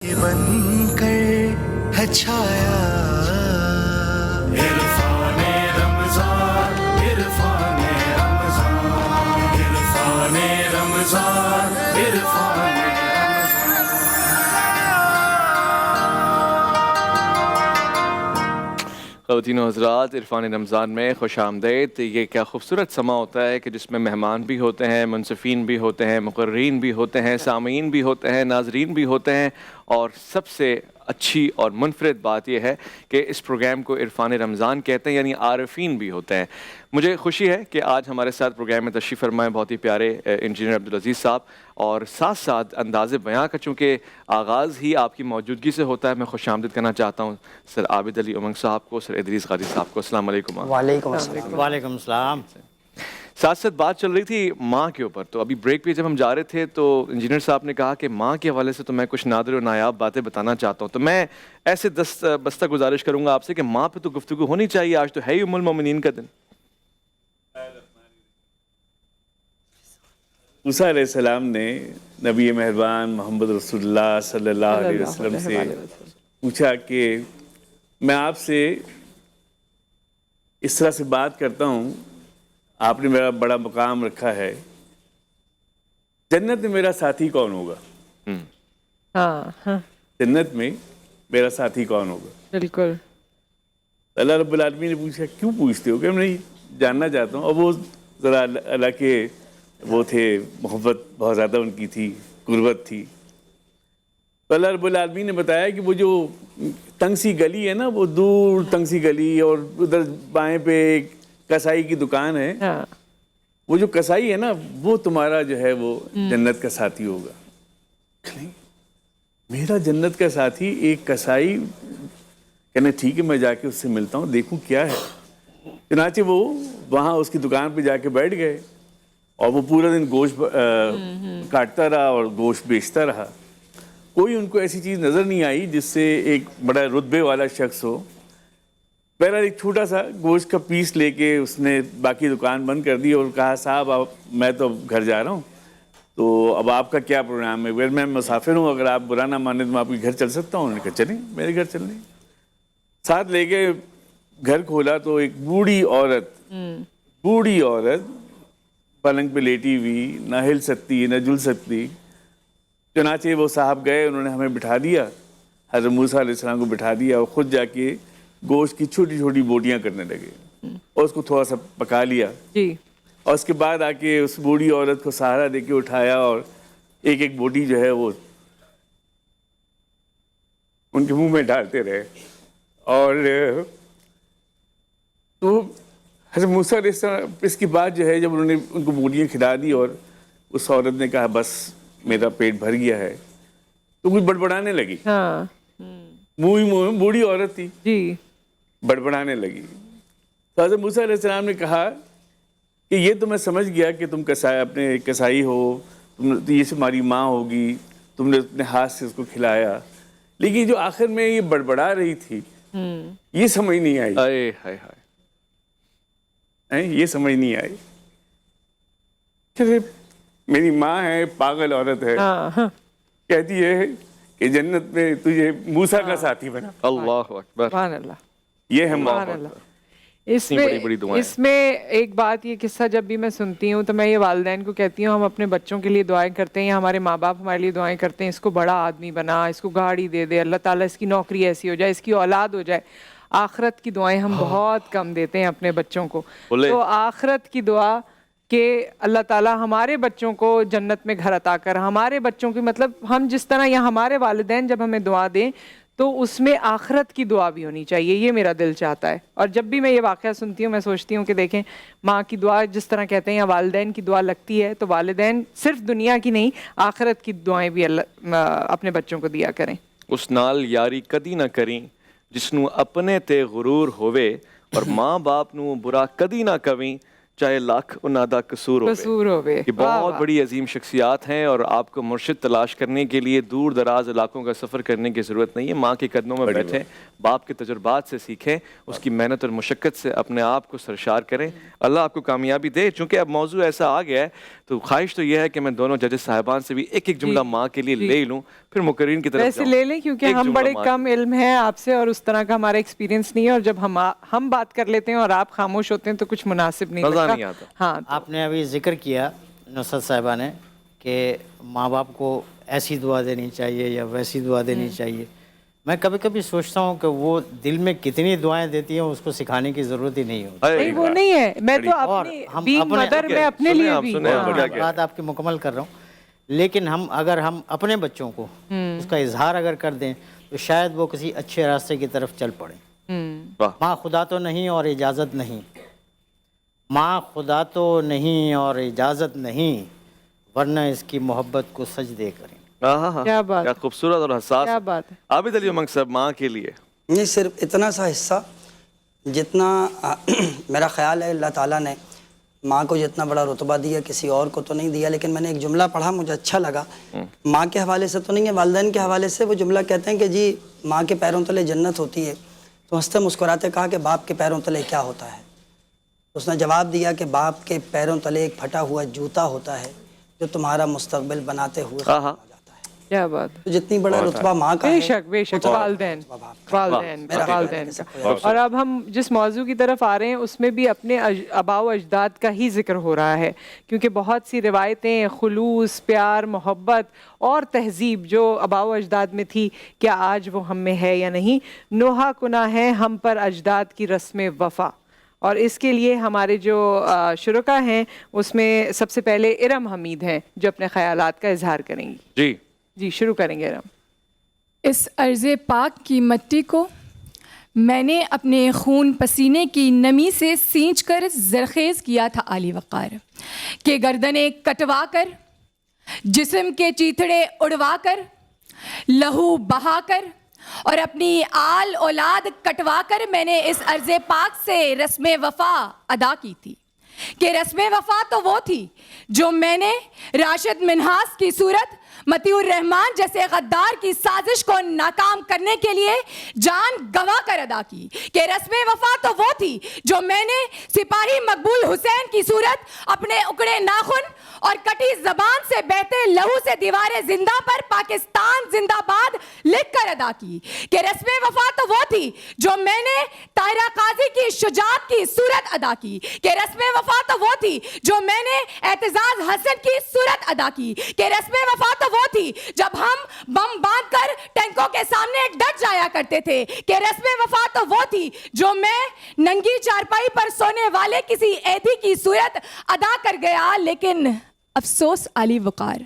بن کر ہے چھایا عرفان رمضان عرفان رمضان عرفان رمضان عرفان خواتین و حضرات، عرفان رمضان میں خوش آمدید۔ یہ کیا خوبصورت سما ہوتا ہے کہ جس میں مہمان بھی ہوتے ہیں، منصفین بھی ہوتے ہیں، مقررین بھی ہوتے ہیں، سامعین بھی ہوتے ہیں، ناظرین بھی ہوتے ہیں، اور سب سے اچھی اور منفرد بات یہ ہے کہ اس پروگرام کو عرفان رمضان کہتے ہیں، یعنی عارفین بھی ہوتے ہیں۔ مجھے خوشی ہے کہ آج ہمارے ساتھ پروگرام میں تشریف فرمائے بہت ہی پیارے انجینئر عبدالعزیز صاحب، اور ساتھ ساتھ انداز بیاں کا چونکہ آغاز ہی آپ کی موجودگی سے ہوتا ہے، میں خوش آمدید کرنا چاہتا ہوں سر عابد علی امنگ صاحب کو، سر ادریس غازی صاحب کو۔ السلام علیکم۔ وعلیکم السلام۔ وعلیکم السلام۔ ساتھ ساتھ بات چل رہی تھی ماں کے اوپر، تو ابھی بریک پہ جب ہم جا رہے تھے تو انجینئر صاحب نے کہا کہ ماں کے حوالے سے تو میں کچھ نادر و نایاب باتیں بتانا چاہتا ہوں، تو میں ایسے بستہ گزارش کروں گا آپ سے کہ ماں پہ تو گفتگو ہونی چاہیے، آج تو ہے ہی ام المومنین کا دن۔ موسیٰ علیہ السلام نے نبی مہربان محمد رسول اللہ صلی اللہ علیہ وسلم سے پوچھا کہ میں آپ سے اس طرح سے بات کرتا ہوں، آپ نے میرا بڑا مقام رکھا ہے، جنت میں میرا ساتھی کون ہوگا؟ جنت میں میرا ساتھی کون ہوگا؟ بالکل۔ اللہ رب العالمین نے پوچھا کیوں پوچھتے ہو؟ کہ میں نہیں جاننا چاہتا ہوں۔ اور وہ ذرا اللہ کے وہ تھے، محبت بہت زیادہ ان کی تھی، قربت تھی۔ تو اللہ رب العالمین نے بتایا کہ وہ جو تنگ سی گلی ہے نا، وہ دور تنگ سی گلی، اور ادھر بائیں پہ ایک کسائی کی دکان ہے، وہ جو کسائی ہے نا، وہ تمہارا جو ہے وہ جنت کا ساتھی ہوگا۔ میرا جنت کا ساتھی ایک کسائی؟ کہنا ٹھیک ہے، میں جا کے اس سے ملتا ہوں، دیکھوں کیا ہے۔ چنانچہ وہ وہاں اس کی دکان پہ جا کے بیٹھ گئے، اور وہ پورا دن گوشت کاٹتا رہا اور گوشت بیچتا رہا۔ کوئی ان کو ایسی چیز نظر نہیں آئی جس سے ایک بڑا رتبے والا شخص ہو۔ بہرحال ایک چھوٹا سا گوشت کا پیس لے کے اس نے باقی دکان بند کر دی اور کہا صاحب میں تو گھر جا رہا ہوں، تو اب آپ کا کیا پروگرام ہے؟ میں مسافر ہوں، اگر آپ برا نہ مانیں تو میں آپ کے گھر چل سکتا ہوں؟ انہوں نے کہا چلیں، میرے گھر چلیں۔ ساتھ لے کے گھر کھولا تو ایک بوڑھی عورت پلنگ پہ لیٹی ہوئی، نہ ہل سکتی نہ جل سکتی۔ چنانچہ وہ صاحب گئے، انہوں نے ہمیں بٹھا دیا، حضرت موسیٰ علیہ السلام کو بٹھا دیا، اور خود جا کے گوشت کی چھوٹی چھوٹی بوٹیاں کرنے لگے، اور اس کو تھوڑا سا پکا لیا، اور اس کے بعد آ کے اس بوڑھی عورت کو سہارا دے کے اٹھایا، اور ایک ایک بوٹی جو ہے وہ ان کے منہ میں ڈالتے رہے۔ اور تو حضرت موسیٰ علیہ السلام اس کی بات جو ہے، جب انہوں نے ان کو بوٹیاں کھلا دی اور اس عورت نے کہا بس میرا پیٹ بھر گیا ہے، تو کچھ بڑبڑانے لگی۔ بوڑھی عورت تھی، بڑبڑانے لگی۔ تو حضرت موسیٰ علیہ السلام نے کہا کہ یہ تو میں سمجھ گیا کہ تم اپنے کسائی ہو، یہ تمہاری ماں ہوگی، تم نے اپنے ہاتھ سے اس کو کھلایا، لیکن جو آخر میں یہ بڑبڑا رہی تھی یہ سمجھ نہیں آئی، یہ سمجھ نہیں آئی۔ میری ماں ہے، پاگل عورت ہے، کہتی ہے کہ جنت میں تجھے موسیٰ کا ساتھی بنا۔ اللہ اکبر، یہ ہے محبت۔ اس میں ایک بات، یہ قصہ جب بھی میں سنتی ہوں تو میں یہ والدین کو کہتی ہوں، ہم اپنے بچوں کے لیے دعائیں کرتے ہیں، یا ہمارے ماں باپ ہمارے لیے دعائیں کرتے ہیں، اس کو بڑا آدمی بنا، اس کو گاڑی دے دے، اللہ تعالیٰ اس کی نوکری ایسی ہو جائے، اس کی اولاد ہو جائے۔ آخرت کی دعائیں ہم بہت کم دیتے ہیں اپنے بچوں کو۔ تو آخرت کی دعا کہ اللہ تعالیٰ ہمارے بچوں کو جنت میں گھر عطا کر، ہمارے بچوں کی، مطلب ہم جس طرح یا ہمارے والدین جب ہمیں دعا دیں تو اس میں آخرت کی دعا بھی ہونی چاہیے، یہ میرا دل چاہتا ہے۔ اور جب بھی میں یہ واقعہ سنتی ہوں میں سوچتی ہوں کہ دیکھیں، ماں کی دعا جس طرح کہتے ہیں یا والدین کی دعا لگتی ہے، تو والدین صرف دنیا کی نہیں آخرت کی دعائیں بھی اپنے بچوں کو دیا کریں۔ اس نال یاری کدی نہ کریں جس نو اپنے تے غرور ہوئے، اور ماں باپ نو برا کدی نہ کویں چاہے لاکھ انادا قصور ہوئے. یہ بہت بڑی عظیم شخصیات ہیں اور آپ کو مرشد تلاش کرنے کے لیے دور دراز علاقوں کا سفر کرنے کی ضرورت نہیں ہے. ماں کے قدموں میں بیٹھیں, باپ کے تجربات سے سیکھیں, اس کی محنت اور مشقت سے اپنے آپ کو سرشار کریں. اللہ آپ کو کامیابی دے. چونکہ اب موضوع ایسا آ گیا ہے تو خواہش تو یہ ہے کہ میں دونوں ججز صاحبان سے بھی ایک ایک جملہ ماں کے لیے لے لوں, پھر مقررین کی طرف ویسے لے لیں کیونکہ ہم بڑے کم علم ہیں آپ سے اور اس طرح کا ہمارا ایکسپیرینس نہیں ہے, اور جب ہم بات کر لیتے ہیں اور آپ خاموش ہوتے ہیں تو کچھ مناسب نہیں لگتا. ہاں, آپ نے ابھی ذکر کیا نصرت صاحبہ نے کہ ماں باپ کو ایسی دعا دینی چاہیے یا ویسی دعا دینی چاہیے. میں کبھی کبھی سوچتا ہوں کہ وہ دل میں کتنی دعائیں دیتی ہیں اس کو سکھانے کی ضرورت ہی نہیں ہوتی. نہیں وہ نہیں ہے, میں تو اپنی مدر میں اپنے لیے بھی بات آپ کی مکمل کر رہا ہوں, لیکن اگر ہم اپنے بچوں کو اس کا اظہار اگر کر دیں تو شاید وہ کسی اچھے راستے کی طرف چل پڑیں. ماں خدا تو نہیں اور اجازت نہیں, ماں خدا تو نہیں اور اجازت نہیں, ورنہ اس کی محبت کو سجدے کریں. کیا بات, کیا خوبصورت اور حساس. کیا بات ہے. عابد علی امنگ صاحب, ماں کے لیے نہیں صرف اتنا سا حصہ جتنا میرا خیال ہے اللہ تعالیٰ نے ماں کو جتنا بڑا رتبہ دیا کسی اور کو تو نہیں دیا, لیکن میں نے ایک جملہ پڑھا مجھے اچھا لگا. ماں کے حوالے سے تو نہیں ہے, والدین کے حوالے سے وہ جملہ کہتے ہیں کہ جی ماں کے پیروں تلے جنت ہوتی ہے. تو ہنستے مسکراتے کہا کہ باپ کے پیروں تلے کیا ہوتا ہے؟ اس نے جواب دیا کہ باپ کے پیروں تلے ایک پھٹا ہوا جوتا ہوتا ہے جو تمہارا مستقبل بناتے ہوئے ختم ہو جاتا ہے. کیا بات. تو جتنی بڑا رتبہ ماں کا ہے بے شک والدین کا. اور اب ہم جس موضوع کی طرف آ رہے ہیں اس میں بھی اپنے آباء و اجداد کا ہی ذکر ہو رہا ہے, کیونکہ بہت سی روایتیں خلوص, پیار, محبت اور تہذیب جو آباء و اجداد میں تھی کیا آج وہ ہم میں ہے یا نہیں. نوحہ کنا ہے ہم پر اجداد کی رسم وفا, اور اس کے لیے ہمارے جو شرکا ہیں اس میں سب سے پہلے ارم حمید ہیں جو اپنے خیالات کا اظہار کریں گی. جی شروع کریں گے ارم. اس ارض پاک کی مٹی کو میں نے اپنے خون پسینے کی نمی سے سینچ کر زرخیز کیا تھا عالی وقار, کہ گردنیں کٹوا کر, جسم کے چیتھڑے اڑوا کر, لہو بہا کر اور اپنی آل اولاد کٹوا کر میں نے اس ارض پاک سے رسم وفا ادا کی تھی. کہ رسم وفا تو وہ تھی جو میں نے راشد منہاس کی صورت مطیع الرحمان جیسے غدار کی سازش کو ناکام کرنے کے لیے جان گوا کر ادا کی. کہ رسم وفا تو وہ تھی جو میں نے سپاہی مقبول حسین کی صورت اپنے اکڑے ناخن اور کٹی زبان سے بہتے لہو سے دیوار زندہ پر پاکستان زندہ باد لکھ کر ادا کی. کہ رسم وفا تو وہ تھی جو میں نے طاہرہ قاضی کی شجاعت کی صورت ادا کی. کہ رسم وفا تو وہ تھی جو میں نے اعتزاز حسن کی صورت ادا کی. کہ رسم وفا تو وہ تھی جب ہم بم باندھ کر ٹینکوں کے سامنے ڈٹ جایا کرتے تھے. کہ رسم وفا تو وہ تھی جو میں ننگی چارپائی پر سونے والے کسی ایدھی کی صورت ادا کر گیا. لیکن افسوس عالی وقار,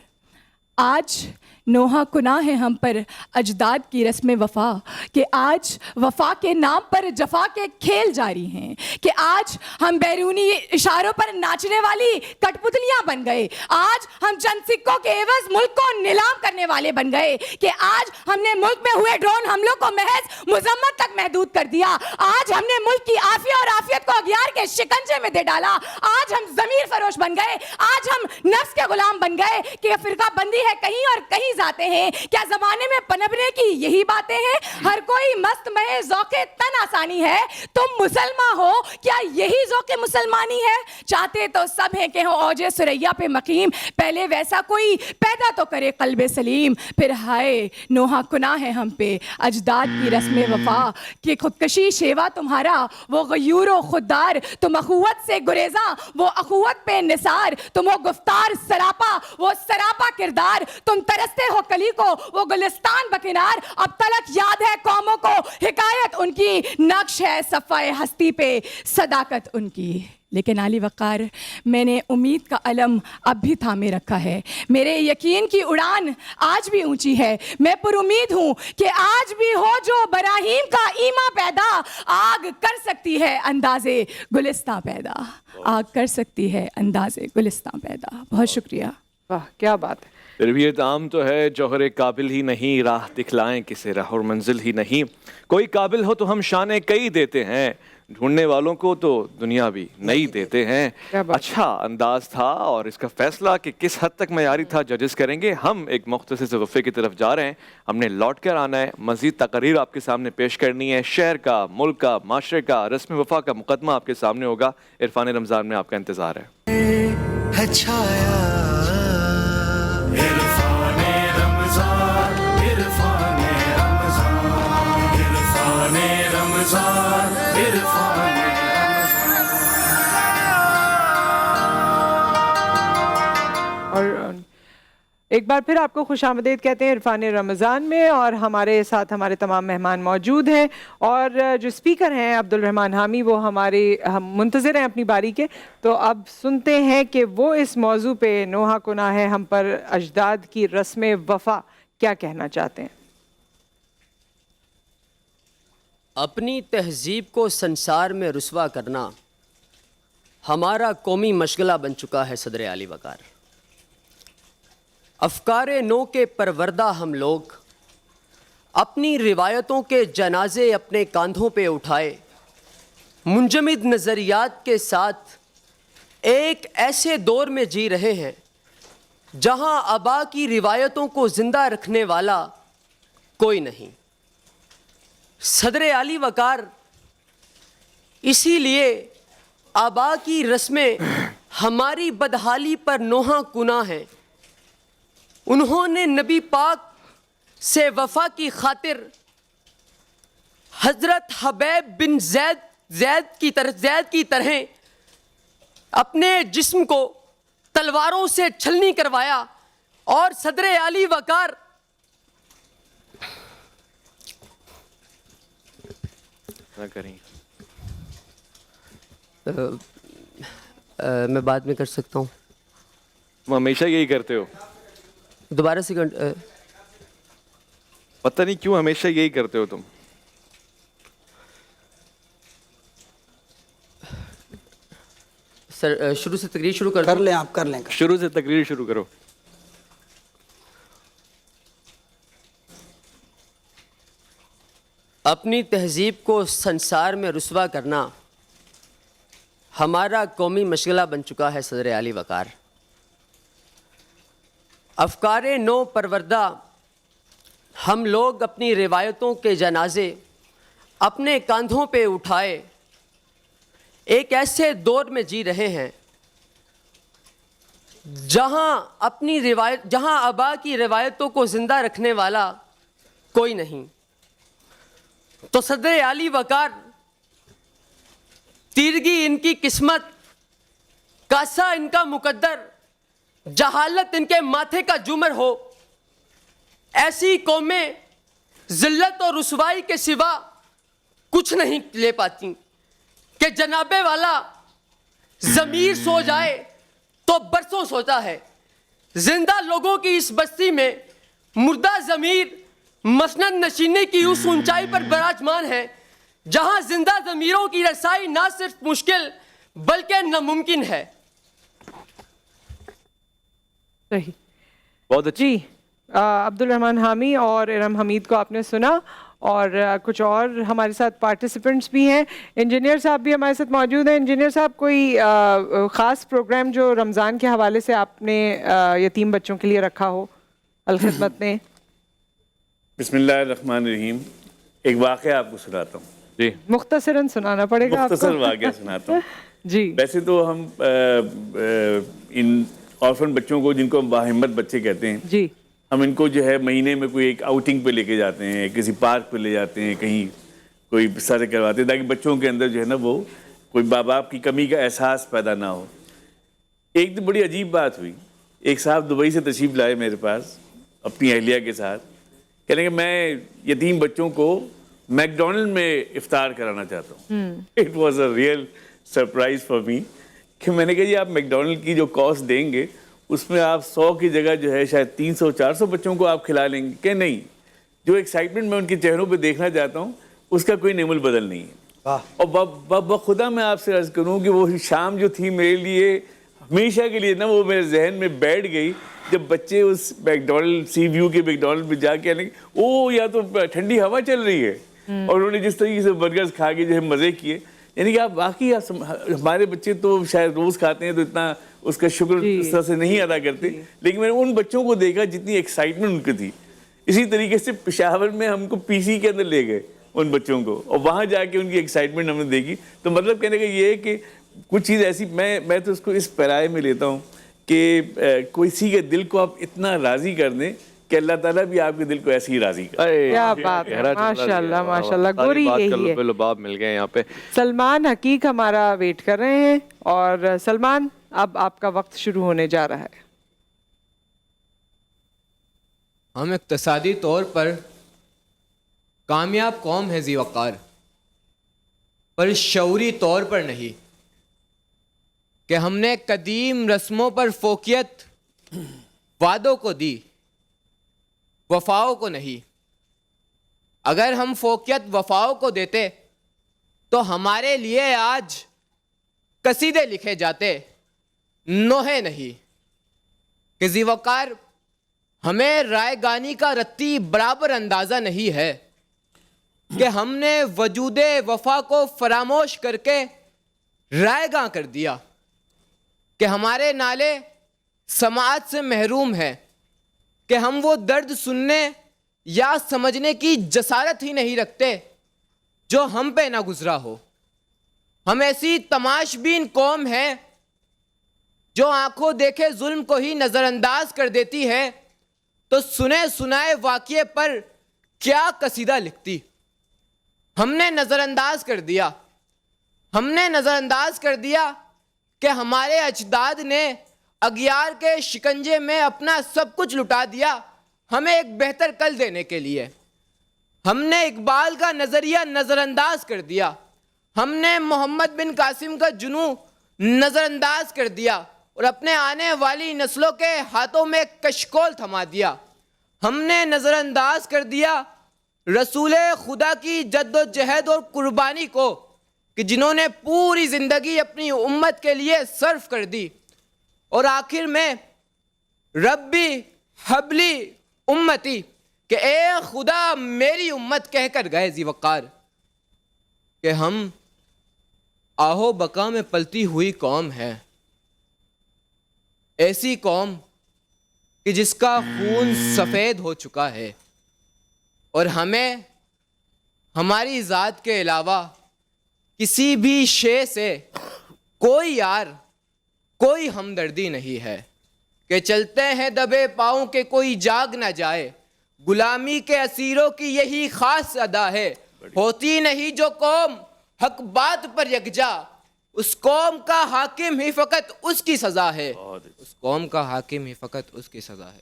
آج نوحہ کنا ہے ہم پر اجداد کی رسم وفا. کہ آج وفا کے نام پر جفا کے کھیل جاری ہیں. کہ آج ہم بیرونی اشاروں پر ناچنے والی کٹ پتلیاں بن گئے. آج ہم چند سکوں کے عوض ملک کو نیلام کرنے والے بن گئے. کہ آج ہم نے ملک میں ہوئے ڈرون حملوں کو محض مذمت تک محدود کر دیا. آج ہم نے ملک کی عافیہ اور عافیت کو اغیار کے شکنجے میں دے ڈالا. آج ہم ضمیر فروش بن گئے. آج ہم نفس کے غلام بن گئے. کہ فرقہ بندی ہے کہیں اور کہیں جاتے ہیں. کیا زمانے میں پنپنے کی یہی باتیں ہیں؟ ہر کوئی مست مہ ذوق تن آسانی ہے. تم مسلمان ہو, کیا یہی ذوق مسلمانی ہے؟ چاہتے تو سب ہیں کہ ہو اوج سریا پہ مقیم, پہلے ویسا کوئی پیدا تو کرے قلب سلیم. پھر ہائے نوحہ کنا ہے ہم پہ اجداد کی رسم وفا. کہ خودکشی شیوا تمہارا وہ غیور و خوددار, تم اخوت سے گریزاں وہ اخوت پہ نثار, تم وہ گفتار سراپا وہ سراپا کردار, تم ترستے ہو کلی کو وہ گلستان بکنار. اب تلک یاد ہے قوموں کو حکایت ان کی, نقش ہے صفحہ ہستی پہ صداقت ان کی. لیکن عالی وقار, میں نے امید کا علم اب بھی تھامے رکھا ہے. میرے یقین کی اڑان آج بھی اونچی ہے. میں پر امید ہوں کہ آج بھی ہو جو براہیم کا ایما پیدا, آگ کر سکتی ہے اندازے گلستاں پیدا, آگ کر سکتی ہے اندازے گلستاں پیدا. بہت شکریہ. واہ کیا بات ہے. تربیت عام تو ہے جوہر قابل ہی نہیں, راہ دکھلائیں کسے راہ اور منزل ہی نہیں. کوئی قابل ہو تو ہم شانے کئی دیتے ہیں, ڈھونڈنے والوں کو تو دنیا بھی نئی دیتے ہیں. اچھا انداز تھا اور اس کا فیصلہ کہ کس حد تک معیاری تھا ججز کریں گے. ہم ایک مختصر سے وقفے کی طرف جا رہے ہیں, ہم نے لوٹ کر آنا ہے, مزید تقاریر آپ کے سامنے پیش کرنی ہے, شہر کا, ملک کا, معاشرے کا, رسم وفا کا مقدمہ آپ کے سامنے ہوگا. عرفان رمضان میں آپ کا انتظار ہے. چھایا عرفان رمضان عرفان رمضان عرفان رمضان عرفان اور ایک بار پھر آپ کو خوش آمدید کہتے ہیں عرفان رمضان میں, اور ہمارے ساتھ ہمارے تمام مہمان موجود ہیں, اور جو اسپیکر ہیں عبد الرحمن حامی وہ ہم منتظر ہیں اپنی باری کے. تو اب سنتے ہیں کہ وہ اس موضوع پہ نوحہ کنا ہے ہم پر اجداد کی رسم وفا کیا کہنا چاہتے ہیں. اپنی تہذیب کو سنسار میں رسوا کرنا ہمارا قومی مشغلہ بن چکا ہے صدر اعلی وقار. افکار نو کے پروردہ ہم لوگ اپنی روایتوں کے جنازے اپنے کاندھوں پہ اٹھائے منجمد نظریات کے ساتھ ایک ایسے دور میں جی رہے ہیں جہاں آبا کی روایتوں کو زندہ رکھنے والا کوئی نہیں. صدر اعلی وقار اسی لیے آبا کی رسمیں ہماری بدحالی پر نوحہ کنا ہیں. انہوں نے نبی پاک سے وفا کی خاطر حضرت حبیب بن زید کی طرح اپنے جسم کو تلواروں سے چھلنی کروایا, اور صدر اعلی وقار نہ کریں. میں بعد میں کر سکتا ہوں. تم ہمیشہ یہی کرتے ہو, دوبارہ سے پتہ نہیں کیوں ہمیشہ یہی کرتے ہو تم. سر شروع سے تقریر شروع کر لیں, آپ کر لیں. شروع سے تقریر شروع کرو. اپنی تہذیب کو سنسار میں رسوا کرنا ہمارا قومی مشغلہ بن چکا ہے صدر اعلی وقار. افکار نو پروردہ ہم لوگ اپنی روایتوں کے جنازے اپنے کاندھوں پہ اٹھائے ایک ایسے دور میں جی رہے ہیں جہاں آبا کی روایتوں کو زندہ رکھنے والا کوئی نہیں. تو صدر اعلی وقار تیرگی ان کی قسمت, کاسا ان کا مقدر, جہالت ان کے ماتھے کا جمر ہو. ایسی قومیں ذلت اور رسوائی کے سوا کچھ نہیں لے پاتی کہ جناب والا ضمیر سو جائے تو برسوں سوتا ہے. زندہ لوگوں کی اس بستی میں مردہ ضمیر مسند نشینے کی اس اونچائی پر براجمان ہے جہاں زندہ ضمیروں کی رسائی نہ صرف مشکل بلکہ ناممکن ہے. صحیح, بہت اچھی. عبد الرحمن حامی اور ارم حمید کو آپ نے سنا, اور کچھ اور ہمارے ساتھ پارٹیسپنٹس بھی ہیں. انجینئر صاحب بھی ہمارے ساتھ موجود ہیں. انجینئر صاحب, کوئی خاص پروگرام جو رمضان کے حوالے سے آپ نے یتیم بچوں کے لیے رکھا ہو الخدمت نے؟ بسم اللہ الرحمن الرحیم. ایک واقعہ آپ کو سناتا ہوں. جی, مختصراً سنانا پڑے گا. مختصر واقعہ سناتا ہوں. جی, ویسے تو ہم ان آرفن بچوں کو, جن کو ہم باہمت بچے کہتے ہیں, جی, ہم ان کو جو ہے مہینے میں کوئی ایک آؤٹنگ پہ لے کے جاتے ہیں, کسی پارک پہ لے جاتے ہیں, کہیں کوئی سیر کرواتے ہیں, تاکہ بچوں کے اندر جو ہے نا وہ کوئی ماں باپ کی کمی کا احساس پیدا نہ ہو. ایک تو بڑی عجیب بات ہوئی. ایک صاحب دبئی سے تشریف لائے میرے پاس اپنی اہلیہ کے ساتھ, کہہ لیں کہ میں یتیم بچوں کو میک ڈونلڈ میں افطار کرانا چاہتا ہوں. It was a real surprise for me کہ میں نے کہا جی آپ میک ڈونلڈ کی جو کاسٹ دیں گے اس میں آپ 100 کی جگہ جو ہے شاید 300-400 بچوں کو آپ کھلا لیں گے. کہ نہیں, جو ایکسائٹمنٹ میں ان کے چہروں پہ دیکھنا چاہتا ہوں اس کا کوئی نعم البدل نہیں ہے. اور بخدا میں آپ سے عرض کروں کہ وہ شام جو تھی میرے لیے ہمیشہ کے لیے نا وہ میرے ذہن میں بیٹھ گئی, جب بچے اس میک ڈونلڈ سی ویو کے میک ڈونلڈ میں جا کے یا تو ٹھنڈی ہوا چل رہی ہے, اور انہوں نے جس طریقے سے برگرز کھا کے جو ہے مزے کیے. یعنی کہ آپ واقعی ہمارے بچے تو شاید روز کھاتے ہیں تو اتنا اس کا شکر اس طرح سے نہیں ادا کرتے، لیکن میں نے ان بچوں کو دیکھا جتنی ایکسائٹمنٹ ان کی تھی. اسی طریقے سے پشاور میں ہم کو پی سی کے اندر لے گئے ان بچوں کو، اور وہاں جا کے ان کی ایکسائٹمنٹ ہم نے دیکھی. تو مطلب کہنے کا یہ ہے کہ کچھ چیز ایسی میں تو اس کو اس پیرائے میں لیتا ہوں کہ کسی کے دل کو آپ اتنا راضی کر دیں کہ اللہ تعالیٰ بھی آپ کے دل کو ایسے ہی راضی کرے. کیا بات ہے، ماشاءاللہ ماشاءاللہ. گوری یہی ہے. لباب مل گئے یہاں پہ. سلمان حقیق ہمارا ویٹ کر رہے ہیں، اور سلمان اب آپ کا وقت شروع ہونے جا رہا ہے. ہم اقتصادی طور پر کامیاب قوم ہے ذی وقار، پر شعوری طور پر نہیں، کہ ہم نے قدیم رسموں پر فوقیت وعدوں کو دی، وفاؤں کو نہیں. اگر ہم فوقیت وفاؤں کو دیتے تو ہمارے لیے آج قصیدے لکھے جاتے، نوحے نہیں. کہ ذی وقار ہمیں رائے گانی کا رتی برابر اندازہ نہیں ہے کہ ہم نے وجود وفا کو فراموش کر کے رائے گاں کر دیا، کہ ہمارے نالے سماعت سے محروم ہیں، کہ ہم وہ درد سننے یا سمجھنے کی جسارت ہی نہیں رکھتے جو ہم پہ نہ گزرا ہو. ہم ایسی تماش بین قوم ہے جو آنکھوں دیکھے ظلم کو ہی نظر انداز کر دیتی ہے تو سنے سنائے واقعے پر کیا قصیدہ لکھتی. ہم نے نظر انداز کر دیا، ہم نے نظر انداز کر دیا کہ ہمارے اجداد نے اگیار کے شکنجے میں اپنا سب کچھ لٹا دیا ہمیں ایک بہتر کل دینے کے لیے. ہم نے اقبال کا نظریہ نظر انداز کر دیا، ہم نے محمد بن قاسم کا جنوں نظر انداز کر دیا اور اپنے آنے والی نسلوں کے ہاتھوں میں کشکول تھما دیا. ہم نے نظر انداز کر دیا رسول خدا کی جد و جہد اور قربانی کو، کہ جنہوں نے پوری زندگی اپنی امت کے لیے صرف کر دی. اور آخر میں ربی حبلی امتی، کہ اے خدا میری امت کہہ کر گئے ذی وقار. کہ ہم آہو بقا میں پلتی ہوئی قوم ہے، ایسی قوم کہ جس کا خون سفید ہو چکا ہے، اور ہمیں ہماری ذات کے علاوہ کسی بھی شے سے کوئی یار، کوئی ہمدردی نہیں ہے. کہ چلتے ہیں دبے پاؤں کہ کوئی جاگ نہ جائے، غلامی کے اسیروں کی یہی خاص ادا ہے. ہوتی نہیں جو قوم حق بات پر یکجا، اس قوم کا حاکم ہی فقط اس کی سزا ہے، اس قوم کا حاکم ہی فقط اس کی سزا ہے.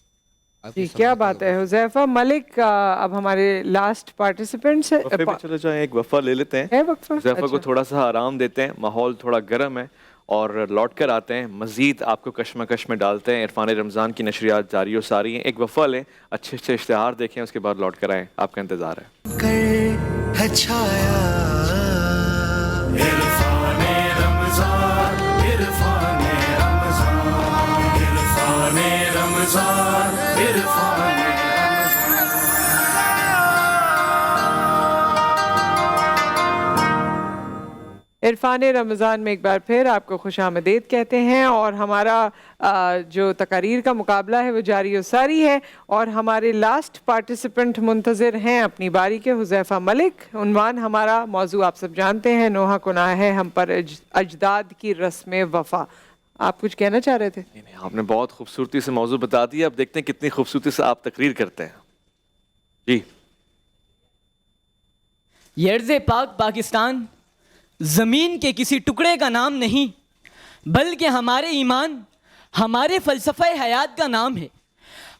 جی کیا بات ہے. حذیفہ ملک اب ہمارے لاسٹ پارٹیسپینٹس ہیں. وقفے پہ چلے جائیں، ایک وقفہ لے لیتے ہیں. حذیفہ کو تھوڑا سا آرام دیتے ہیں، ماحول تھوڑا گرم ہے، اور لوٹ کر آتے ہیں، مزید آپ کو کشمکش میں ڈالتے ہیں. عرفان رمضان کی نشریات جاری و ساری ہیں. ایک وقفہ لیں، اچھے اچھے اشتہار دیکھیں، اس کے بعد لوٹ کر آئیں. آپ کا انتظار ہے. چھایا عرفان رمضان، عرفان رمضان، عرفان رمضان، عرفان عرفان رمضان میں ایک بار پھر آپ کو خوش آمدید کہتے ہیں. اور ہمارا جو تقاریر کا مقابلہ ہے وہ جاری و ساری ہے، اور ہمارے لاسٹ پارٹیسپنٹ منتظر ہیں اپنی باری کے، حذیفہ ملک. عنوان ہمارا، موضوع آپ سب جانتے ہیں، نوحہ گناہ ہے ہم پر اجداد کی رسم وفا. آپ کچھ کہنا چاہ رہے تھے؟ نہیں، آپ نے بہت خوبصورتی سے موضوع بتا دیا. اب دیکھتے ہیں کتنی خوبصورتی سے آپ تقریر کرتے ہیں. جی. یہ ارض پاک پاکستان زمین کے کسی ٹکڑے کا نام نہیں، بلکہ ہمارے ایمان، ہمارے فلسفہ حیات کا نام ہے.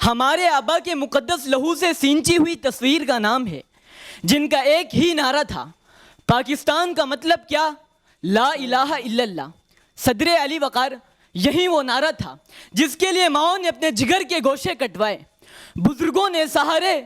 ہمارے آبا کے مقدس لہو سے سینچی ہوئی تصویر کا نام ہے، جن کا ایک ہی نعرہ تھا، پاکستان کا مطلب کیا؟ لا الہ الا اللہ. صدر علی وقار یہی وہ نعرہ تھا جس کے لیے ماؤں نے اپنے جگر کے گوشے کٹوائے، بزرگوں نے سہارے،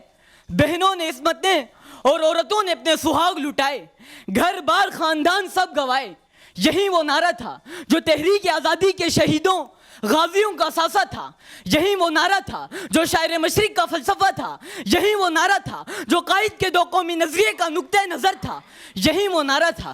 بہنوں نے عصمتیں، اور عورتوں نے اپنے سہاگ لٹائے، گھر بار خاندان سب گوائے. یہی وہ نعرہ تھا جو تحریک آزادی کے شہیدوں غازیوں کا اثاثہ تھا. یہی وہ نعرہ تھا جو شاعر مشرق کا فلسفہ تھا. یہی وہ نعرہ تھا جو قائد کے دو قومی نظریے کا نقطہ نظر تھا. یہی وہ نعرہ تھا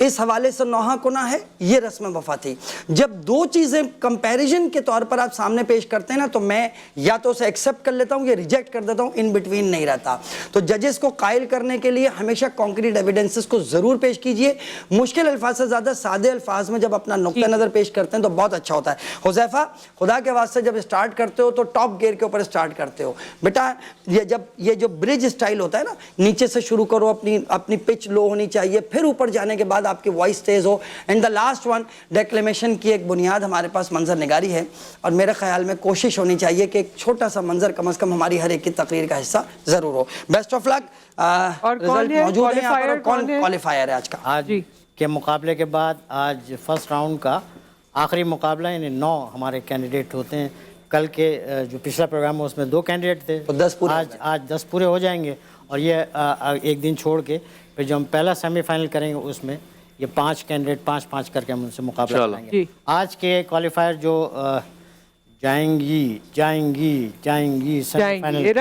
اس حوالے سے نوحہ کنا ہے، یہ رسم وفا تھی. جب دو چیزیں کمپیریزن کے طور پر آپ سامنے پیش کرتے ہیں نا تو میں یا تو اسے ایکسیپٹ کر لیتا ہوں یا ریجیکٹ کر دیتا ہوں، ان بٹوین نہیں رہتا. تو ججز کو قائل کرنے کے لیے ہمیشہ کانکریٹ ایویڈنسز کو ضرور پیش کیجئے. مشکل الفاظ سے زیادہ سادے الفاظ میں جب اپنا نقطہ نظر پیش کرتے ہیں تو بہت اچھا ہوتا ہے. حذیفہ خدا کے واسطے جب اسٹارٹ کرتے ہو تو ٹاپ گیئر کے اوپر اسٹارٹ کرتے ہو بیٹا. یہ جو برج اسٹائل ہوتا ہے نا، نیچے سے شروع کرو، اپنی پچ لو ہونی چاہیے، پھر اوپر جانے کے بعد آپ کی وائس تیز ہو. اینڈ دا لاسٹ ون، ڈیکلیمیشن کی ایک بنیاد ہمارے پاس منظر نگاری ہے، اور میرے خیال میں کوشش ہونی چاہیے کہ ایک چھوٹا سا منظر کم از کم ہماری ہر ایک کی تقریر کا حصہ ضرور ہو. Best of luck. رزلٹ موجود ہیں یہاں پر. کون کوالیفائر ہے آج کا؟ آج کے مقابلے کے بعد آج فرسٹ راؤنڈ کا آخری مقابلہ، یعنی 9 ہمارے کینڈیڈیٹ ہوتے ہیں. کل کے جو پچھلا پروگرام ہے اس میں 2 کینڈیڈیٹ تھے، 10 پورے آج 10 پورے ہو جائیں گے. اور یہ ایک دن چھوڑ کے پھر جو ہم پہلا سیمی فائنل کریں گے اس میں یہ 5 کینڈیڈیٹ 5-5 کر کے ہم ان سے مقابلہ کریں گے. آج کے کوالیفائر جو جائیں گی سیمی فائنل،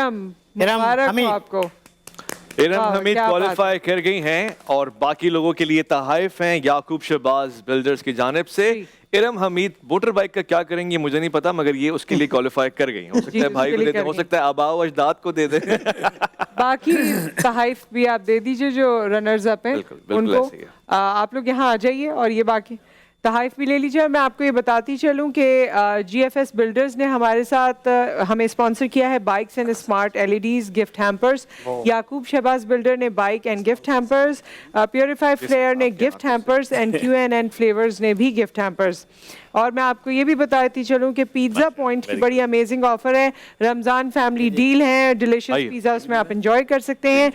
ارم حمید کوالیفائی کر گئی ہیں، اور باقی لوگوں کے لیے تحائف ہیں یعقوب شہباز بلڈرز کی جانب سے. ارم حمید موٹر بائک کا کیا کریں گے مجھے نہیں پتا، مگر یہ اس کے لیے کوالیفائی کر گئی. ہو سکتا ہے بھائی کو دے دیں، ہو سکتا ہے آباء و اجداد کو دے دیں. باقی تحائف بھی آپ دے دیجئے جو رنرز اپ ہیں ان کو. آپ لوگ یہاں آ جائیے اور یہ باقی تحائف بھی لے لیجیے. میں آپ کو یہ بتاتی چلوں کہ جی ایف ایس بلڈرز نے ہمارے ساتھ ہمیں اسپانسر کیا ہے bikes and smart LEDs gift hampers. Yaqoob Shahbaz builder نے bike and gift hampers, purify flair نے gift hampers, and QN flavours نے بھی گفٹ ہیمپرز. اور میں آپ کو یہ بھی بتاتی چلوں کہ پیزا پوائنٹ کی بڑی امیزنگ آفر ہے. رمضان فیملی ڈیل ہے، ڈیلیشیس پیزا اس میں آپ انجوائے کر سکتے ہیں.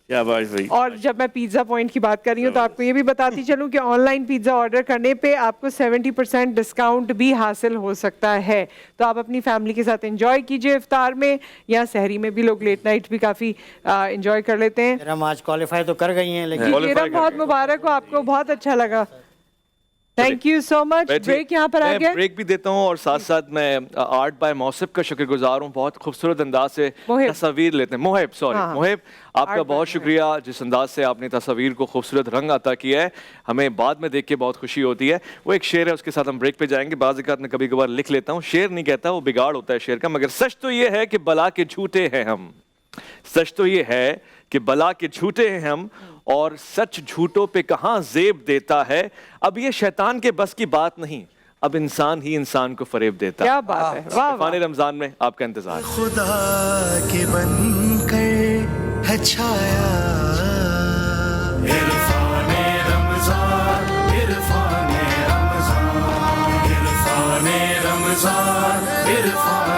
اور جب میں پیزا پوائنٹ کی بات کر رہی ہوں تو آپ کو یہ بھی بتاتی چلوں کہ آن لائن پیزا آرڈر کرنے پہ آپ کو 70% ڈسکاؤنٹ بھی حاصل ہو سکتا ہے. تو آپ اپنی فیملی کے ساتھ انجوائے کیجئے افطار میں، یا سحری میں بھی لوگ لیٹ نائٹ بھی کافی انجوائے کر لیتے ہیں. ہم آج کوالیفائی تو کر گئی ہیں لیکن بہت مبارک ہو آپ کو، بہت اچھا لگا. Thank you so much. Break یہاں پر آ گیا، بریک بھی دیتا ہوں، اور ساتھ ساتھ میں آرٹ بائی موصف کا شکر گزار ہوں. بہت خوبصورت انداز سے تصاویر لیتے ہیں. محب آپ کا بہت شکریہ، جس انداز سے آپ نے تصاویر کو خوبصورت رنگ عطا کیا ہے، ہمیں بعد میں دیکھ کے بہت خوشی ہوتی ہے. وہ ایک شعر ہے، اس کے ساتھ ہم بریک پہ جائیں گے. بعض اوقات میں کبھی کبھار لکھ لیتا ہوں، شعر نہیں کہتا، وہ بگاڑ ہوتا ہے شعر کا. مگر سچ تو یہ ہے کہ بلا کے جھوٹے ہیں ہم، سچ تو یہ ہے کہ بلا کے جھوٹے ہیں ہم، اور سچ جھوٹوں پہ کہاں زیب دیتا ہے. اب یہ شیطان کے بس کی بات نہیں، اب انسان ہی انسان کو فریب دیتا ہے. کیا بات ہے. عرفان رمضان میں آپ کا انتظار. خدا کے بن کر ہے چھایا عرفان رمضان، عرفان رمضان، عرفان رمضان، عرفان